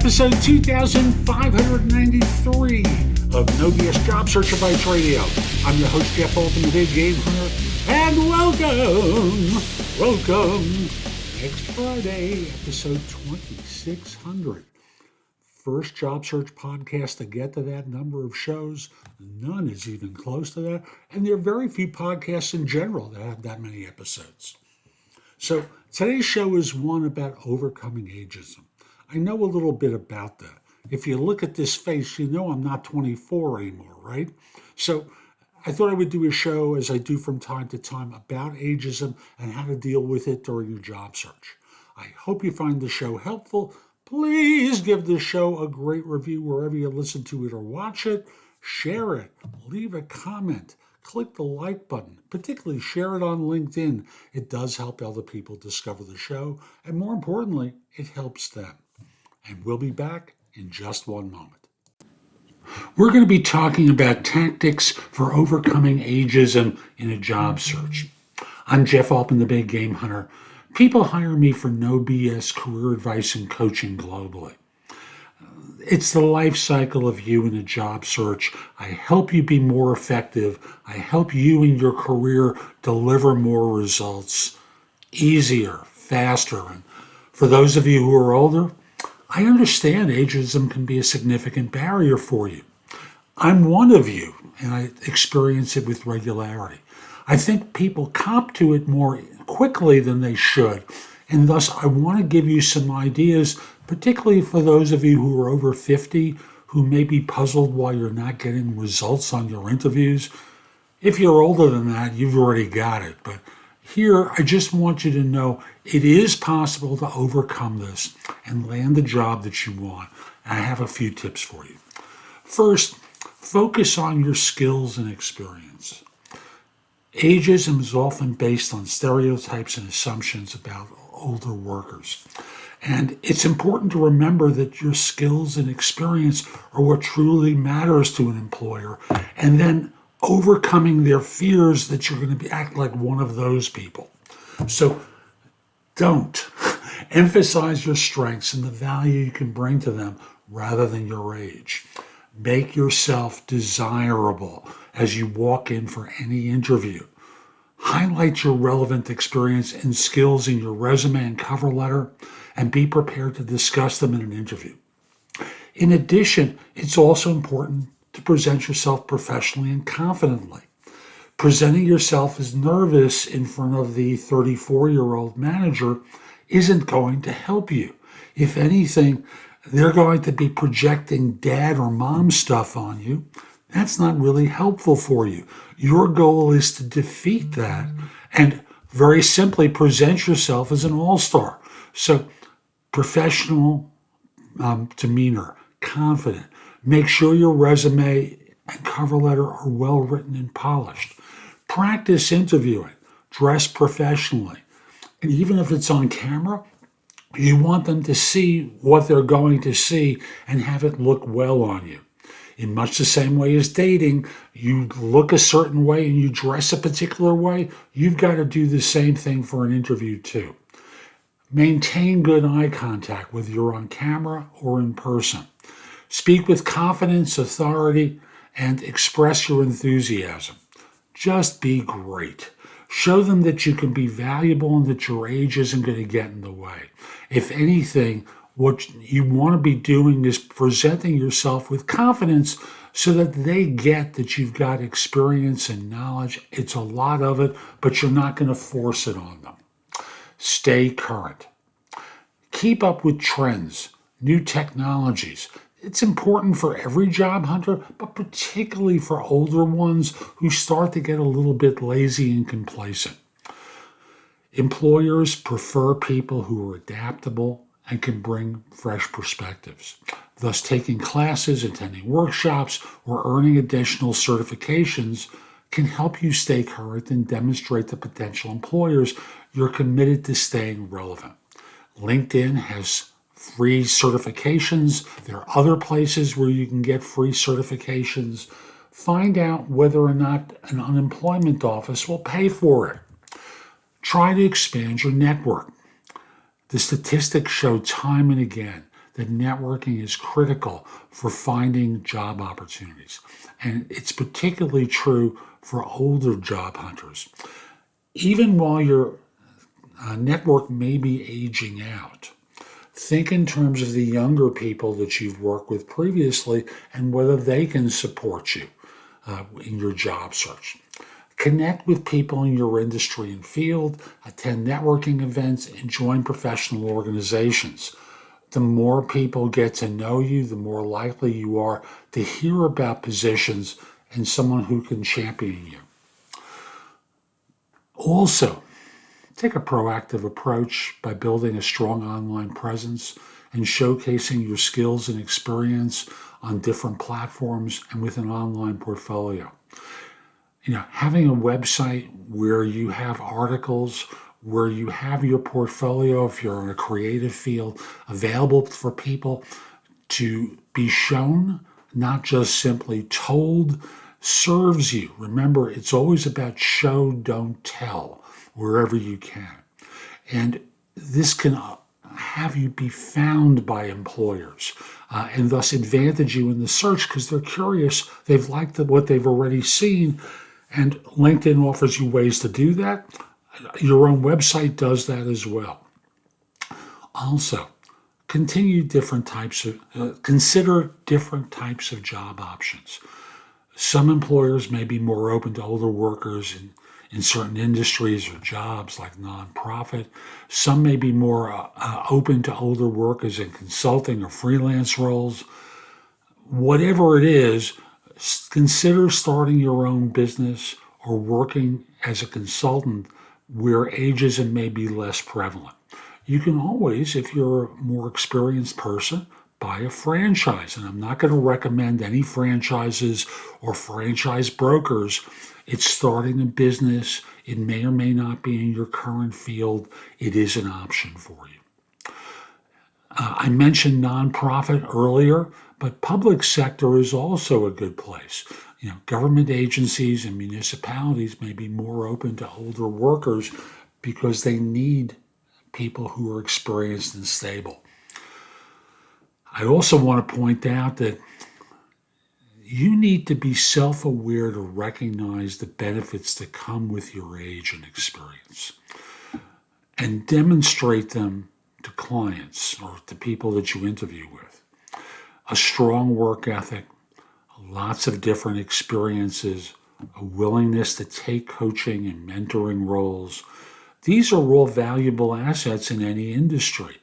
episode 2593 of No BS Job Search Advice Radio. I'm your host, Jeff Altman, the Big Game Hunter, and welcome. Next Friday, episode 2600. First job search podcast to get to that number of shows. None is even close to that, and there are very few podcasts in general that have that many episodes. So today's show is one about overcoming ageism. I know a little bit about that. If you look at this face, you know I'm not 24 anymore, right? So I thought I would do a show, as I do from time to time, about ageism and how to deal with it during your job search. I hope you find the show helpful. Please give the show a great review wherever you listen to it or watch it. Share it. Leave a comment. Click the like button. Particularly share it on LinkedIn. It does help other people discover the show. And more importantly, it helps them. And we'll be back in just one moment. We're going to be talking about tactics for overcoming ageism in a job search. I'm Jeff Altman, the Big Game Hunter. People hire me for no BS career advice and coaching globally. It's the life cycle of you in a job search. I help you be more effective. I help you in your career deliver more results, easier, faster. And for those of you who are older, I understand ageism can be a significant barrier for you. I'm one of you, and I experience it with regularity. I think people cop to it more quickly than they should, and thus I want to give you some ideas, particularly for those of you who are over 50, who may be puzzled why you're not getting results on your interviews. If you're older than that, you've already got it, but here, I just want you to know it is possible to overcome this and land the job that you want. And I have a few tips for you. First, focus on your skills and experience. Ageism is often based on stereotypes and assumptions about older workers. And it's important to remember that your skills and experience are what truly matters to an employer. And then overcoming their fears that you're going to act like one of those people. So don't. Emphasize your strengths and the value you can bring to them rather than your age. Make yourself desirable as you walk in for any interview. Highlight your relevant experience and skills in your resume and cover letter, and be prepared to discuss them in an interview. In addition, it's also important to present yourself professionally and confidently. Presenting yourself as nervous in front of the 34-year-old manager isn't going to help you. If anything, they're going to be projecting dad or mom stuff on you. That's not really helpful for you. Your goal is to defeat that and very simply present yourself as an all-star. So professional demeanor, confident. Make sure your resume and cover letter are well written and polished. Practice interviewing. Dress professionally. And even if it's on camera, you want them to see what they're going to see and have it look well on you. In much the same way as dating, you look a certain way and you dress a particular way, you've got to do the same thing for an interview too. Maintain good eye contact whether you're on camera or in person. Speak with confidence, authority, and express your enthusiasm. Just be great. Show them that you can be valuable and that your age isn't going to get in the way. If anything, what you want to be doing is presenting yourself with confidence so that they get that you've got experience and knowledge. It's a lot of it, but you're not going to force it on them. Stay current. Keep up with trends, new technologies. It's important for every job hunter, but particularly for older ones who start to get a little bit lazy and complacent. Employers prefer people who are adaptable and can bring fresh perspectives. Thus, taking classes, attending workshops, or earning additional certifications can help you stay current and demonstrate to potential employers you're committed to staying relevant. LinkedIn has free certifications. There are other places where you can get free certifications. Find out whether or not an unemployment office will pay for it. Try to expand your network. The statistics show time and again that networking is critical for finding job opportunities. And it's particularly true for older job hunters. Even while your network may be aging out, think in terms of the younger people that you've worked with previously and whether they can support you in your job search. Connect with people in your industry and field, attend networking events, and join professional organizations. The more people get to know you, the more likely you are to hear about positions and someone who can champion you. Also, take a proactive approach by building a strong online presence and showcasing your skills and experience on different platforms and with an online portfolio. Having a website where you have articles, where you have your portfolio, if you're in a creative field, available for people to be shown, not just simply told, serves you. Remember, it's always about show, don't tell, wherever you can. And this can have you be found by employers and thus advantage you in the search because they're curious. They've liked what they've already seen. And LinkedIn offers you ways to do that. Your own website does that as well. Also, consider different types of job options. Some employers may be more open to older workers in certain industries or jobs like nonprofit. Some may be more open to older workers in consulting or freelance roles. Whatever it is, consider starting your own business or working as a consultant where ageism may be less prevalent. You can always, if you're a more experienced person, buy a franchise. And I'm not going to recommend any franchises or franchise brokers. It's starting a business. It may or may not be in your current field. It is an option for you. I mentioned nonprofit earlier, but public sector is also a good place. Government agencies and municipalities may be more open to older workers because they need people who are experienced and stable. I also want to point out that you need to be self-aware to recognize the benefits that come with your age and experience and demonstrate them to clients or to people that you interview with. A strong work ethic, lots of different experiences, a willingness to take coaching and mentoring roles. These are all valuable assets in any industry.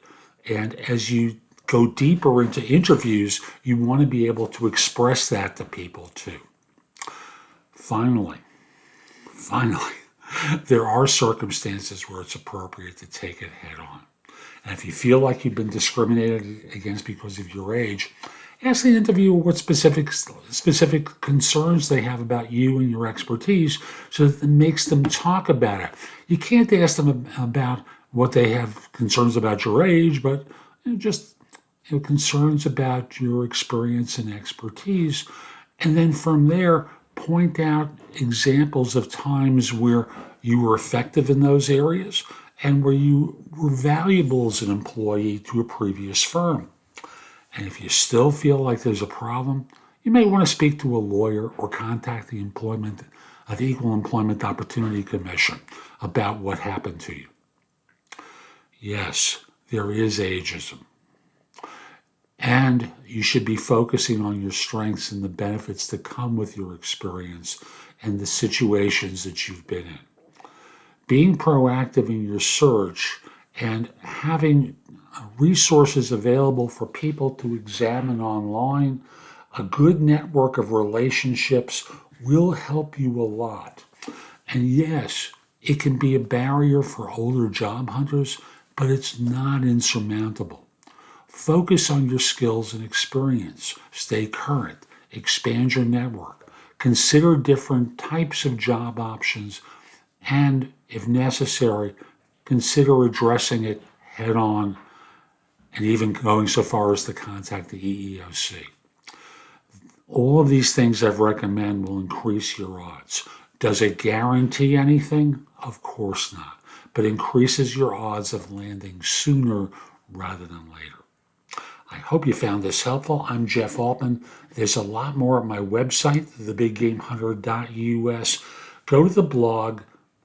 And as you go deeper into interviews, you want to be able to express that to people too. Finally, there are circumstances where it's appropriate to take it head on. And if you feel like you've been discriminated against because of your age, ask the interviewer what specific concerns they have about you and your expertise so that it makes them talk about it. You can't ask them about what they have concerns about your age, but just concerns about your experience and expertise. And then from there, point out examples of times where you were effective in those areas and where you were valuable as an employee to a previous firm. And if you still feel like there's a problem, you may want to speak to a lawyer or contact the Equal Employment Opportunity Commission about what happened to you. Yes, there is ageism. And you should be focusing on your strengths and the benefits that come with your experience and the situations that you've been in. Being proactive in your search and having resources available for people to examine online, a good network of relationships will help you a lot. And yes, it can be a barrier for older job hunters, but it's not insurmountable. Focus on your skills and experience. Stay current. Expand your network. Consider different types of job options. And, if necessary, consider addressing it head on and even going so far as to contact the EEOC. All of these things I've recommended will increase your odds. Does it guarantee anything? Of course not. But increases your odds of landing sooner rather than later. I hope you found this helpful. I'm Jeff Altman. There's a lot more at my website, thebiggamehunter.us. Go to the blog,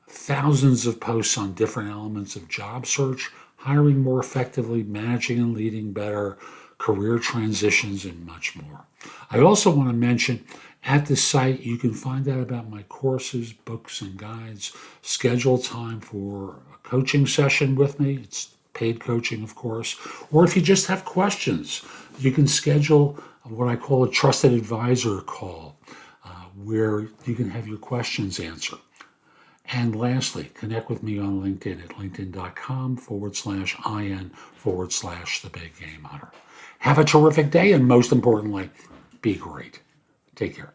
thousands of posts on different elements of job search, hiring more effectively, managing and leading better, career transitions, and much more. I also want to mention at the site you can find out about my courses, books, and guides. Schedule time for a coaching session with me. It's paid coaching, of course. Or if you just have questions, you can schedule what I call a trusted advisor call, where you can have your questions answered. And lastly, connect with me on LinkedIn at linkedin.com/IN/The Big Game Hunter. Have a terrific day, and most importantly, be great. Take care.